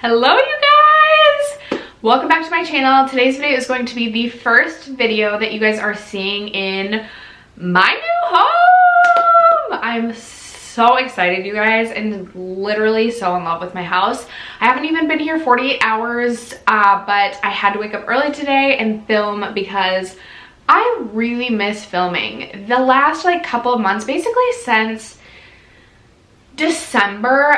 Hello you guys! Welcome back to my channel. Today's video is going to be the first video that you guys are seeing in my new home! I'm so excited, you guys, and literally so in love with my house. I haven't even been here 48 hours, but I had to wake up early today and film because I really miss filming. The last couple of months, basically since December,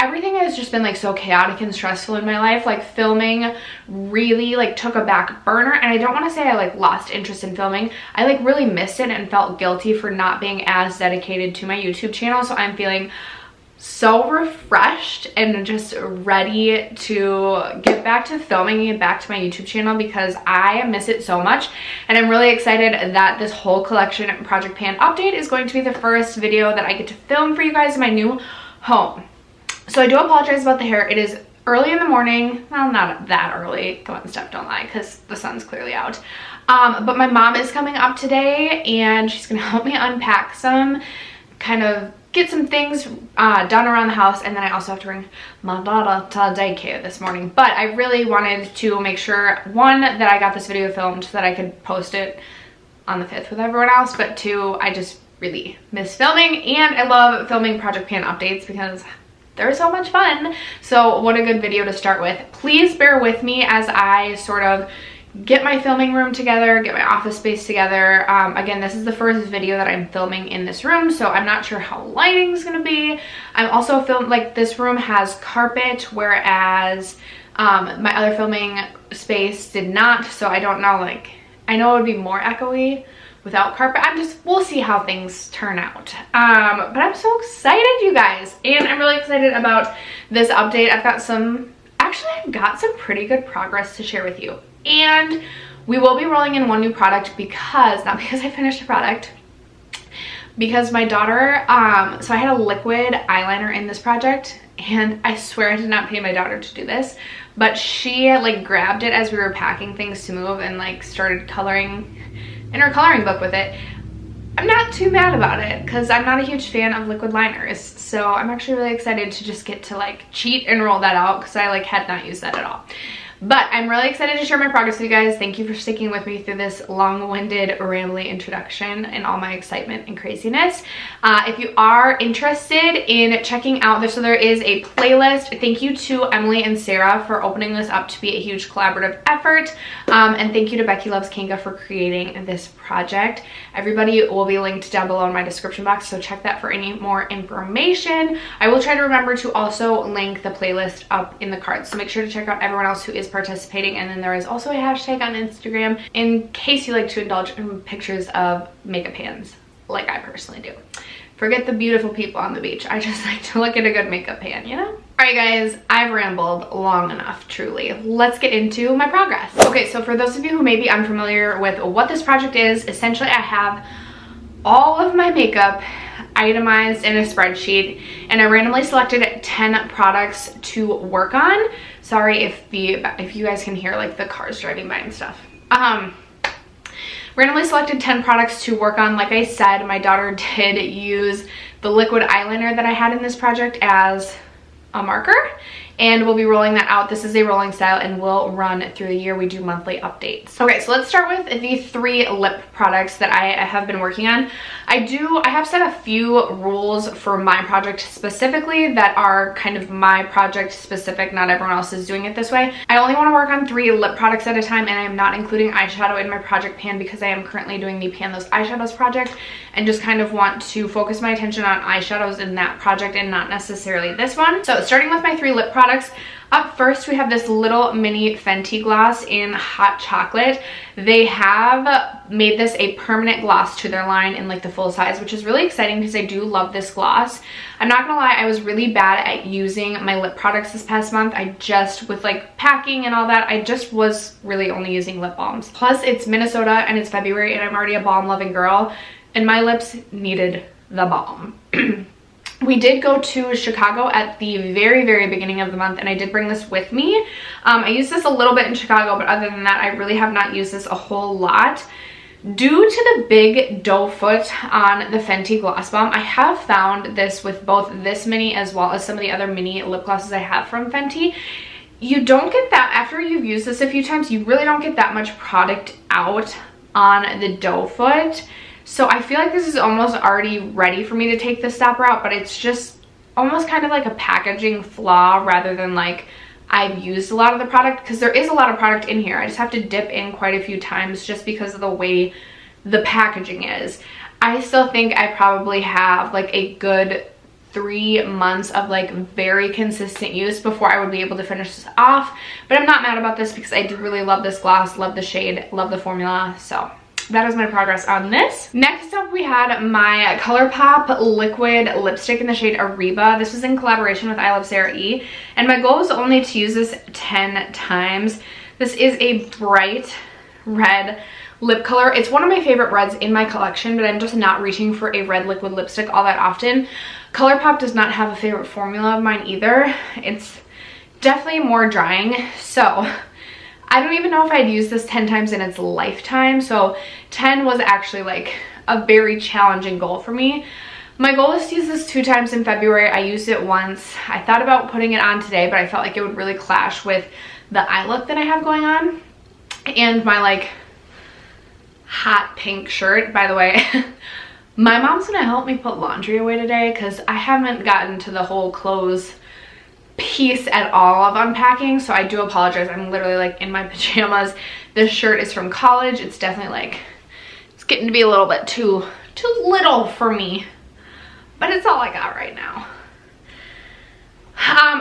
everything has just been so chaotic and stressful in my life. Filming really took a back burner, and I don't want to say I lost interest in filming. I really missed it and felt guilty for not being as dedicated to my YouTube channel. So I'm feeling so refreshed and just ready to get back to filming and get back to my YouTube channel because I miss it so much. And I'm really excited that this whole collection project pan update is going to be the first video that I get to film for you guys in my new home. So I do apologize about the hair. It is early in the morning. Well, not that early. Come on, Steph, don't lie, because the sun's clearly out. But my mom is coming up today and she's gonna help me unpack some, kind of get some things done around the house, and then I also have to bring my daughter to daycare this morning. But I really wanted to make sure, one, that I got this video filmed so that I could post it on the 5th with everyone else, but two, I just really miss filming, and I love filming project pan updates because they're so much fun. So what a good video to start with. Please bear with me as I sort of get my filming room together, get my office space together. Again, this is the first video that I'm filming in this room, so I'm not sure how lighting's gonna be. I'm also this room has carpet, whereas my other filming space did not, so I don't know, I know it would be more echoey without carpet. We'll see how things turn out. But I'm so excited, you guys, and I'm really excited about this update. I've got some pretty good progress to share with you. And we will be rolling in one new product because, not because I finished a product, because my daughter, so I had a liquid eyeliner in this project, and I swear I did not pay my daughter to do this, but she grabbed it as we were packing things to move and started coloring in her coloring book with it. I'm not too mad about it because I'm not a huge fan of liquid liners, so I'm actually really excited to just get to cheat and roll that out because I had not used that at all. But I'm really excited to share my progress with you guys. Thank you for sticking with me through this long-winded, rambly introduction and all my excitement and craziness. If you are interested in checking out this, so there is a playlist. Thank you to Emily and Sarah for opening this up to be a huge collaborative effort. And thank you to BeckyLovesKanga for creating this project. Everybody will be linked down below in my description box, so check that for any more information. I will try to remember to also link the playlist up in the cards, so make sure to check out everyone else who is participating. And then there is also a hashtag on Instagram in case you like to indulge in pictures of makeup pans like I personally do. Forget the beautiful people on the beach. I just like to look at a good makeup pan, you know? All right, guys, I've rambled long enough, truly. Let's get into my progress. Okay, so for those of you who may be unfamiliar with what this project is, essentially I have all of my makeup itemized in a spreadsheet, and I randomly selected 10 products to work on. Sorry if you guys can hear the cars driving by and stuff. Randomly selected 10 products to work on. Like I said, my daughter did use the liquid eyeliner that I had in this project as a marker, and we'll be rolling that out. This is a rolling style and will run through the year. We do monthly updates. Okay, so let's start with the 3 lip products that I have been working on. I have set a few rules for my project specifically that are kind of my project specific. Not everyone else is doing it this way. I only want to work on 3 lip products at a time, and I am not including eyeshadow in my project pan because I am currently doing the Pan Those Eyeshadows project and just kind of want to focus my attention on eyeshadows in that project and not necessarily this one. So starting with my 3 lip products, up first we have this little mini Fenty gloss in Hot Chocolate. They have made this a permanent gloss to their line in the full size, which is really exciting because I do love this gloss. I'm not gonna lie, I was really bad at using my lip products this past month. I just, with packing and all that, I just was really only using lip balms. Plus it's Minnesota and it's February and I'm already a balm loving girl, and my lips needed the balm. We did go to Chicago at the very, very beginning of the month, and I did bring this with me. I used this a little bit in Chicago, but other than that, I really have not used this a whole lot. Due to the big doe foot on the Fenty Gloss Bomb, I have found this with both this mini as well as some of the other mini lip glosses I have from Fenty. you don't get that, after you've used this a few times, you really don't get that much product out on the doe foot. So I feel like this is almost already ready for me to take the stopper out, but it's just almost kind of like a packaging flaw rather than like I've used a lot of the product, because there is a lot of product in here. I just have to dip in quite a few times just because of the way the packaging is. I still think I probably have like a good 3 months of like very consistent use before I would be able to finish this off, but I'm not mad about this because I do really love this gloss, love the shade, love the formula. So that is my progress on this. Next up, we had my ColourPop liquid lipstick in the shade Ariba. This was in collaboration with I Love Sarah E, and my goal was only to use this 10 times. This is a bright red lip color. It's one of my favorite reds in my collection, but I'm just not reaching for a red liquid lipstick all that often. ColourPop does not have a favorite formula of mine either. It's definitely more drying, so I don't even know if I'd use this 10 times in its lifetime, so 10 was actually like a very challenging goal for me. My goal is to use this 2 times in February. I used it once. I thought about putting it on today, but I felt like it would really clash with the eye look that I have going on and my like hot pink shirt. By the way, my mom's gonna help me put laundry away today because I haven't gotten to the whole clothes piece at all of unpacking, so I do apologize. I'm literally like in my pajamas. This shirt is from college. It's definitely like, it's getting to be a little bit too little for me, but it's all I got right now.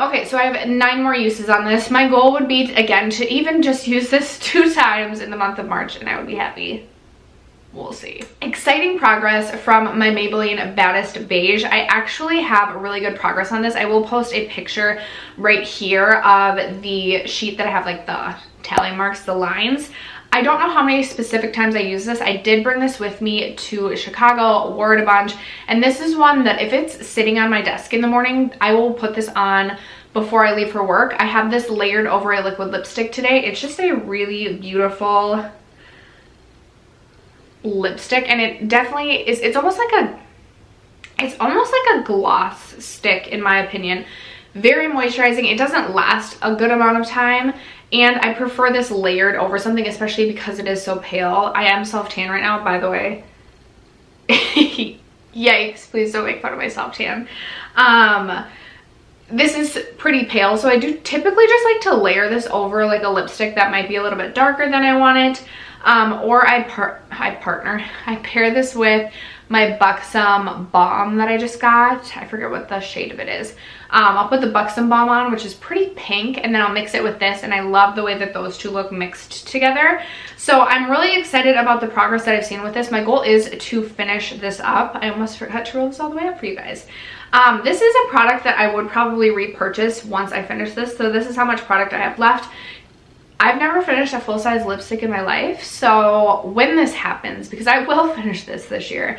Okay, so I have 9 more uses on this. My goal would be again to even just use this 2 times in the month of March and I would be happy. We'll see. Exciting progress from my Maybelline Baddest Beige. I actually have really good progress on this. I will post a picture right here of the sheet that I have like the tally marks, the lines. I don't know how many specific times I use this. I did bring this with me to Chicago, wore it a bunch, and this is one that if it's sitting on my desk in the morning, I will put this on before I leave for work. I have this layered over a liquid lipstick today. It's just a really beautiful lipstick, and it definitely is, it's almost like a gloss stick in my opinion. Very moisturizing. It doesn't last a good amount of time, and I prefer this layered over something, especially because it is so pale. I am self tan right now, by the way. Yikes, please don't make fun of my self tan. This is pretty pale, so I do typically just like to layer this over like a lipstick that might be a little bit darker than I want it. Or I pair this with my Buxom Balm that I just got. I forget what the shade of it is. I'll put the Buxom Balm on, which is pretty pink, and then I'll mix it with this, and I love the way that those two look mixed together. So I'm really excited about the progress that I've seen with this. My goal is to finish this up. I almost forgot to roll this all the way up for you guys. This is a product that I would probably repurchase once I finish this, so this is how much product I have left. I've never finished a full-size lipstick in my life, so when this happens, because I will finish this year,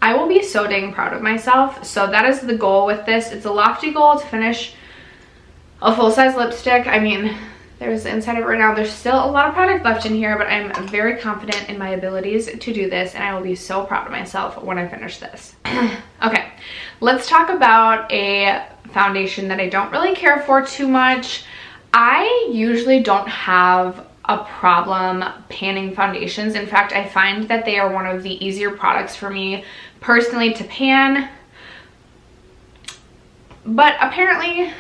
I will be so dang proud of myself. So that is the goal with this. It's a lofty goal to finish a full-size lipstick. I mean, there's the inside of it right now. There's still a lot of product left in here, but I'm very confident in my abilities to do this, and I will be so proud of myself when I finish this. Okay, let's talk about a foundation that I don't really care for too much. I usually don't have a problem panning foundations. In fact, I find that they are one of the easier products for me personally to pan. But apparently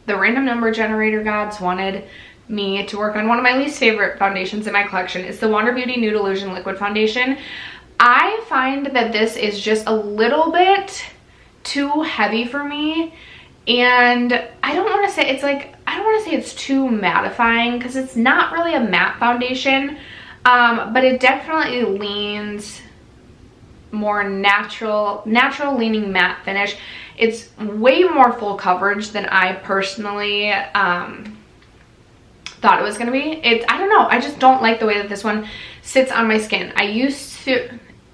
the random number generator gods wanted me to work on one of my least favorite foundations in my collection. It's the Wander Beauty Nude Illusion Liquid Foundation. I find that this is just a little bit too heavy for me, and I don't want to say it's like, I don't want to say it's too mattifying because it's not really a matte foundation, but it definitely leans more natural leaning matte finish. It's way more full coverage than I personally thought it was going to be. I don't know, I just don't like the way that this one sits on my skin.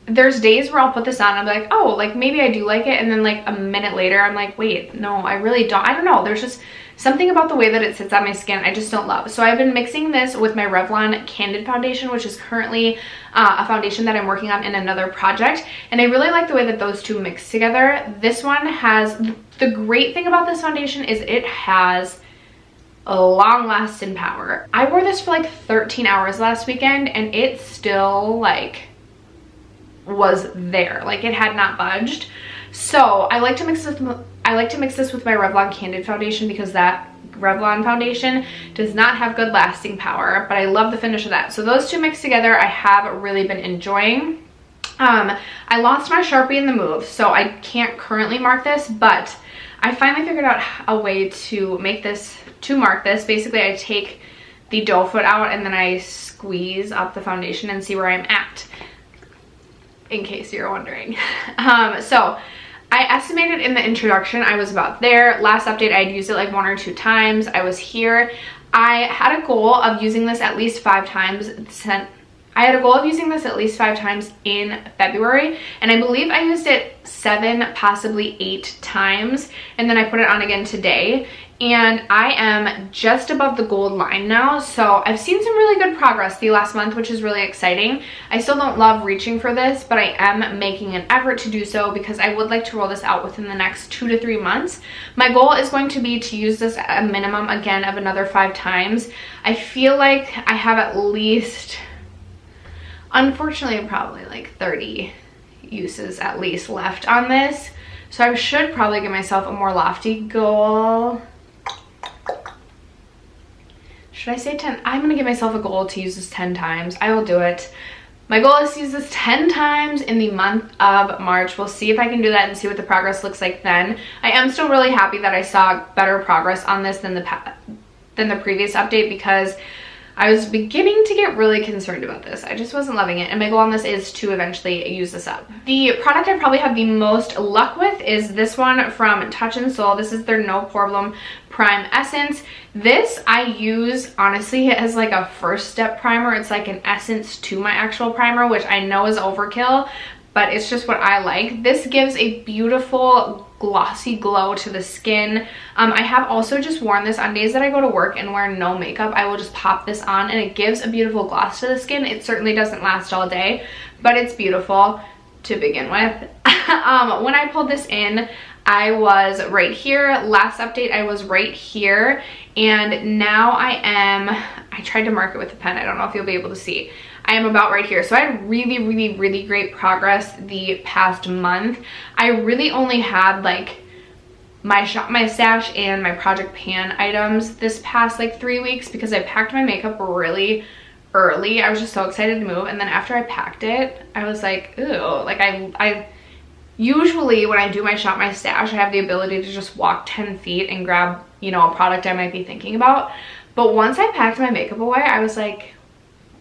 There's days where I'll put this on and I'll be like, oh, like maybe I do like it, and then like a minute later I'm like, wait, no, I really don't. I don't know, there's just something about the way that it sits on my skin I just don't love. So I've been mixing this with my Revlon Candid foundation, which is currently a foundation that I'm working on in another project, and I really like the way that those two mix together. This one has, the great thing about this foundation is it has long lasting power. I wore this for like 13 hours last weekend and it still like was there, like it had not budged. So I like to mix this with my Revlon Candid foundation because that Revlon foundation does not have good lasting power, but I love the finish of that. So those two mixed together I have really been enjoying. I lost my Sharpie in the move, so I can't currently mark this, but I finally figured out a way to make this, to mark this. Basically, I take the doe foot out and then I squeeze up the foundation and see where I'm at, in case you're wondering. So I estimated in the introduction I was about there. Last update, I'd used it like 1 or 2 times. I was here. I had a goal of using this at least 5 times. I had a goal of using this at least 5 times in February, and I believe I used it 7, possibly 8 times, and then I put it on again today, and I am just above the gold line now. So I've seen some really good progress the last month, which is really exciting. I still don't love reaching for this, but I am making an effort to do so because I would like to roll this out within the next 2 to 3 months. My goal is going to be to use this at a minimum again of another 5 times. I feel like I have at least, unfortunately, probably like 30 uses at least left on this. So I should probably give myself a more lofty goal. Should I say 10? I'm gonna give myself a goal to use this 10 times. I will do it. My goal is to use this 10 times in the month of March. We'll see if I can do that and see what the progress looks like then. I am still really happy that I saw better progress on this than the previous update, because I was beginning to get really concerned about this. I just wasn't loving it, and my goal on this is to eventually use this up. The product I probably have the most luck with is this one from Touch in Sol. This is their No Problem Prime Essence. This I use, honestly, as like a first step primer. It's like an essence to my actual primer, which I know is overkill, but it's just what I like. This gives a beautiful glossy glow to the skin. I have also just worn this on days that I go to work and wear no makeup. I will just pop this on and it gives a beautiful gloss to the skin. It certainly doesn't last all day, but it's beautiful to begin with. When I pulled this in, I was right here. Last update, I was right here, and now I tried to mark it with a pen. I don't know if you'll be able to see. I am about right here. So I had really great progress the past month. I really only had like my stash and my project pan items this past like 3 weeks because I packed my makeup really early. I was just so excited to move, and then after I packed it, I was like, ooh, like I usually when I do my shop my stash, I have the ability to just walk 10 feet and grab, you know, a product I might be thinking about. But once I packed my makeup away, I was like,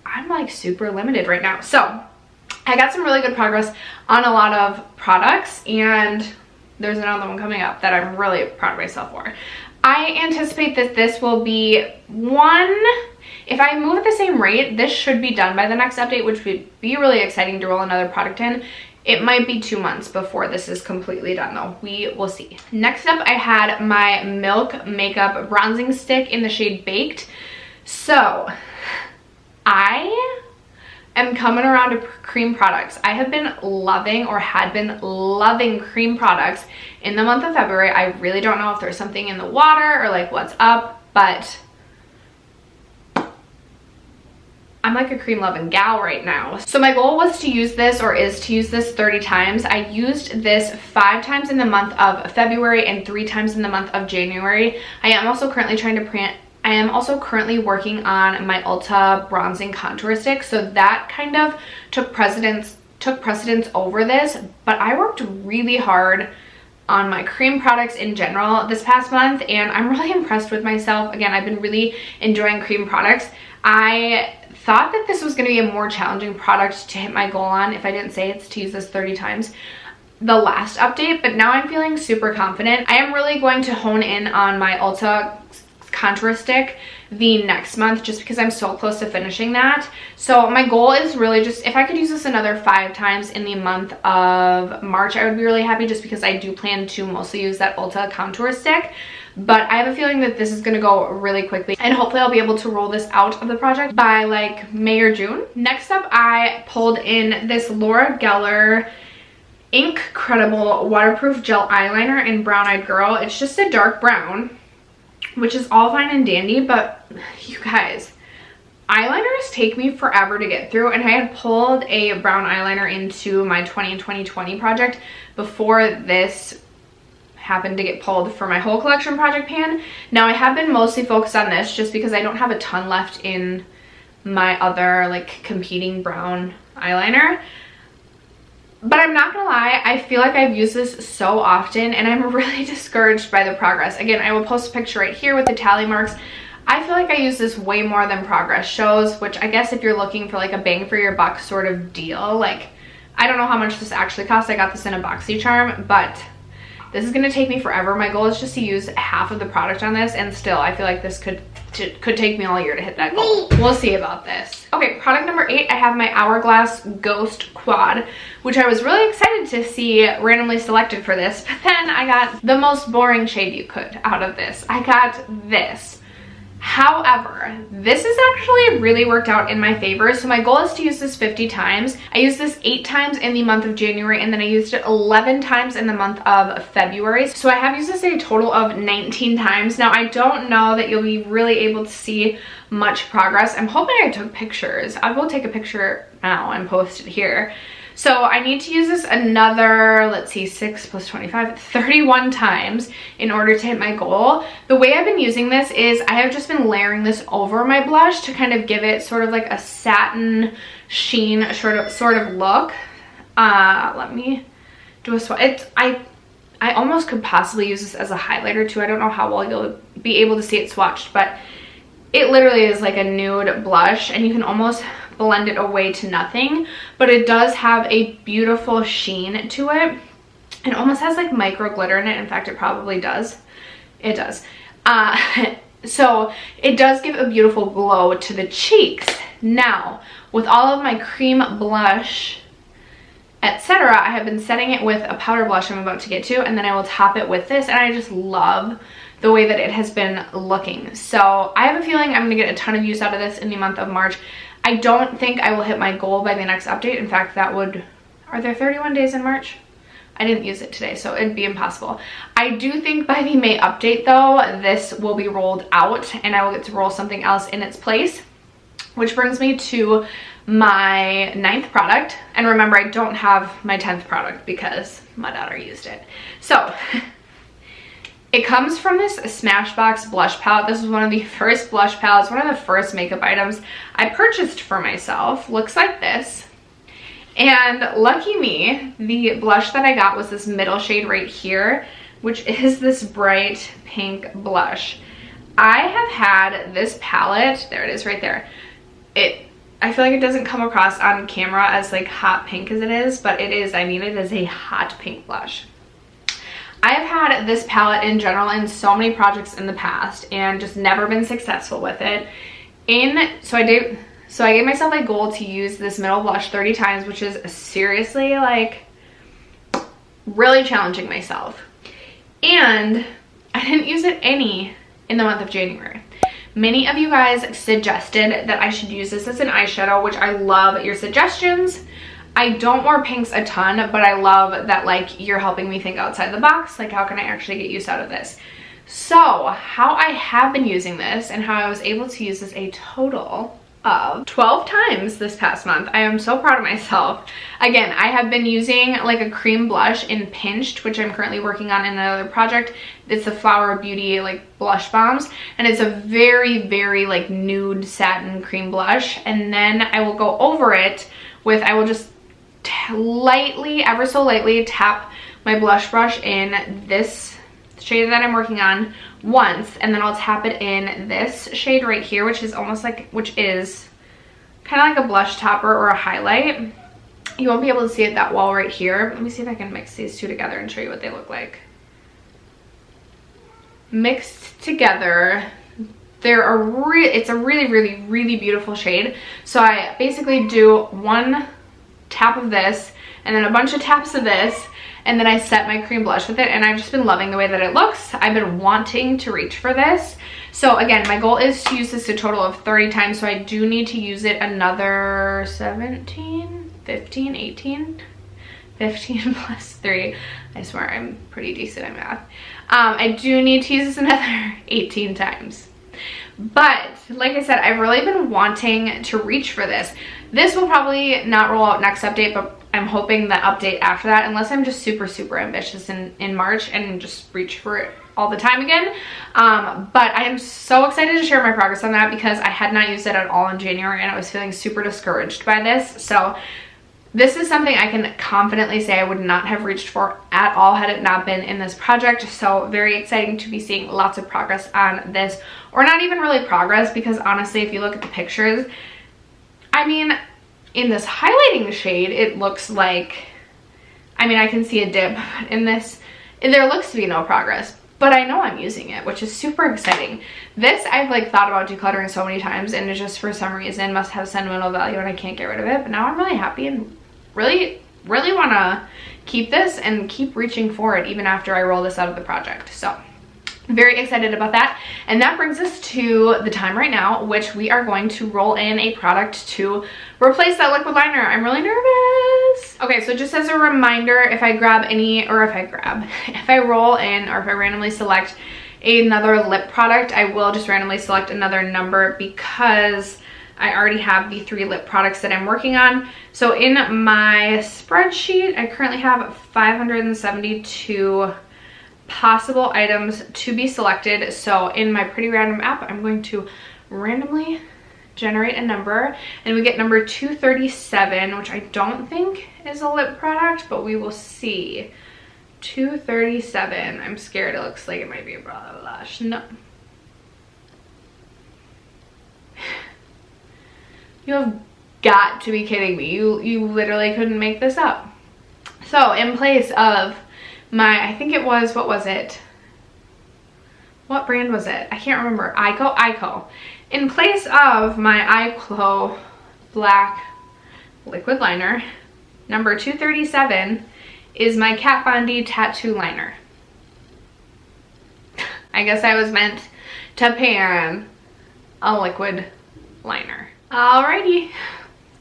I'm like super limited right now. So I got some really good progress on a lot of products, and there's another one coming up that I'm really proud of myself for. I anticipate that this will be if I move at the same rate, this should be done by the next update, which would be really exciting to roll another product in. It might be 2 months before this is completely done though. We will see. Next up, I had my Milk Makeup Bronzing Stick in the shade Baked. So I am coming around to cream products. I have been loving, or had been loving, cream products in the month of February. I really don't know if there's something in the water or like what's up, but I'm like a cream loving gal right now. So my goal was to use this, or is to use this 30 times. I used this 5 times in the month of February and 3 times in the month of January. I am also currently working on my Ulta Bronzing Contour Stick, so that kind of took precedence over this, but I worked really hard on my cream products in general this past month, and I'm really impressed with myself. Again, I've been really enjoying cream products. I thought that this was going to be a more challenging product to hit my goal on if I didn't say it's to use this 30 times the last update, but now I'm feeling super confident. I am really going to hone in on my Ulta Contour Stick the next month just because I'm so close to finishing that. So my goal is really just, if I could use this another 5 times in the month of March, I would be really happy, just because I do plan to mostly use that Ulta Contour Stick. But I have a feeling that this is going to go really quickly, and hopefully I'll be able to roll this out of the project by like May or June. Next up, I pulled in this Laura Geller Incredible Waterproof Gel Eyeliner in Brown Eyed Girl. It's just a dark brown, which is all fine and dandy, but you guys, eyeliners take me forever to get through, and I had pulled a brown eyeliner into my 20 and 2020 project before this happened to get pulled for my whole collection project pan. Now I have been mostly focused on this just because I don't have a ton left in my other like competing brown eyeliner. But I'm not gonna lie, I feel like I've used this so often and I'm really discouraged by the progress. Again, I will post a picture right here with the tally marks. I feel like I use this way more than progress shows, which I guess if you're looking for like a bang for your buck sort of deal, like I don't know how much this actually costs. I got this in a BoxyCharm, but this is gonna take me forever. My goal is just to use half of the product on this, and still I feel like this could take me all year to hit that goal. We'll see about this. Okay, product number 8, I have my Hourglass Ghost Quad, which I was really excited to see randomly selected for this, but then I got the most boring shade you could out of this. I got this. However, this has actually really worked out in my favor. So my goal is to use this 50 times. I used this 8 times in the month of January, and then I used it 11 times in the month of February. So I have used this a total of 19 times. Now I don't know that you'll be really able to see much progress. I'm hoping I took pictures. I will take a picture now and post it here. So I need to use this another, let's see, 6 plus 25, 31 times in order to hit my goal. The way I've been using this is I have just been layering this over my blush to kind of give it sort of like a satin sheen sort of look. Let me do a swatch. I almost could possibly use this as a highlighter too. I don't know how well you'll be able to see it swatched, but it literally is like a nude blush, and you can almost blend it away to nothing, but it does have a beautiful sheen to it. It almost has like micro glitter in it. In fact, it probably does. It does. So it does give a beautiful glow to the cheeks. Now, with all of my cream blush, etc., I have been setting it with a powder blush I'm about to get to, and then I will top it with this, and I just love the way that it has been looking. So I have a feeling I'm gonna get a ton of use out of this in the month of March. I don't think I will hit my goal by the next update. In fact, that would, are there 31 days in March? I didn't use it today, so it'd be impossible. I do think by the May update though, this will be rolled out and I will get to roll something else in its place, which brings me to my 9th product. And remember, I don't have my 10th product because my daughter used it. So it comes from this Smashbox blush palette. This was one of the first blush palettes, one of the first makeup items I purchased for myself. Looks like this. And lucky me, the blush that I got was this middle shade right here, which is this bright pink blush. I have had this palette, there it is right there. I feel like it doesn't come across on camera as like hot pink as it is, but it is, I mean, it is a hot pink blush. I have had this palette in general in so many projects in the past and just never been successful with it. So I gave myself a goal to use this middle blush 30 times, which is seriously like really challenging myself. And I didn't use it any in the month of January. Many of you guys suggested that I should use this as an eyeshadow, which I love your suggestions. I don't wear pinks a ton, but I love that like you're helping me think outside the box. Like, how can I actually get use out of this? So how I have been using this and how I was able to use this a total of 12 times this past month. I am so proud of myself. Again, I have been using like a cream blush in Pinched, which I'm currently working on in another project. It's the Flower Beauty like blush bombs, and it's a very, very like nude satin cream blush. And then I will go over it with, I will just lightly, ever so lightly tap my blush brush in this shade that I'm working on once, and then I'll tap it in this shade right here, which is almost like, which is kind of like a blush topper or a highlight. You won't be able to see it that well right here. Let me see if I can mix these two together and show you what they look like. Mixed together, it's a really, really, really beautiful shade. So I basically do one tap of this and then a bunch of taps of this, and then I set my cream blush with it, and I've just been loving the way that it looks. I've been wanting to reach for this. So again, my goal is to use this a total of 30 times, so I do need to use it another 17, 15, 18, 15 plus 3. I swear I'm pretty decent at math. I do need to use this another 18 times. But like I said, I've really been wanting to reach for this. This will probably not roll out next update, but I'm hoping the update after that, unless I'm just super ambitious in March and just reach for it all the time again. But I am so excited to share my progress on that because I had not used it at all in January and I was feeling super discouraged by this. So this is something I can confidently say I would not have reached for at all had it not been in this project. So very exciting to be seeing lots of progress on this, or not even really progress, because honestly, if you look at the pictures, I mean, in this highlighting shade, it looks like, I mean, I can see a dip in this. There looks to be no progress, but I know I'm using it, which is super exciting. This I've like thought about decluttering so many times, and it just for some reason must have sentimental value and I can't get rid of it. But now I'm really happy and really want to keep this and keep reaching for it even after I roll this out of the project. So very excited about that. And that brings us to the time right now, which we are going to roll in a product to replace that liquid liner. I'm really nervous. Okay, so just as a reminder, if I roll in or if I randomly select another lip product, I will just randomly select another number because I already have the 3 lip products that I'm working on. So in my spreadsheet, I currently have 572 possible items to be selected. So in my pretty random app, I'm going to randomly generate a number, and we get number 237, which I don't think is a lip product, but we will see. 237. I'm scared. It looks like it might be a blush. No. You have got to be kidding me. You literally couldn't make this up. So in place of my, I think it was, what was it? What brand was it? I can't remember. Ico. In place of my Ico black liquid liner, number 237 is my Kat Von D tattoo liner. I guess I was meant to pan a liquid liner. Alrighty,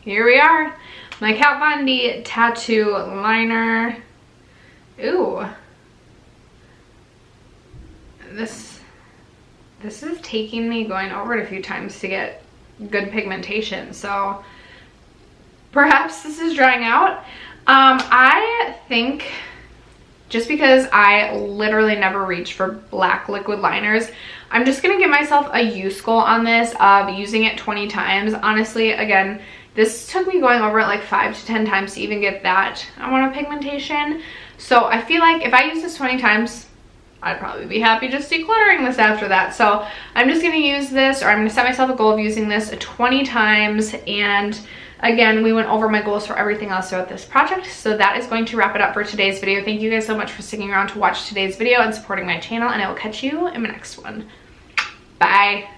here we are. My Kat Von D tattoo liner. Ooh. This is taking me going over it a few times to get good pigmentation. So perhaps this is drying out. I think just because I literally never reach for black liquid liners, I'm just gonna give myself a use goal on this of using it 20 times. Honestly, again, this took me going over it like 5 to 10 times to even get that amount of pigmentation. So I feel like if I use this 20 times, I'd probably be happy just decluttering this after that. So I'm just gonna use this, or I'm gonna set myself a goal of using this 20 times. And again, we went over my goals for everything else throughout this project. So that is going to wrap it up for today's video. Thank you guys so much for sticking around to watch today's video and supporting my channel, and I will catch you in my next one. Bye.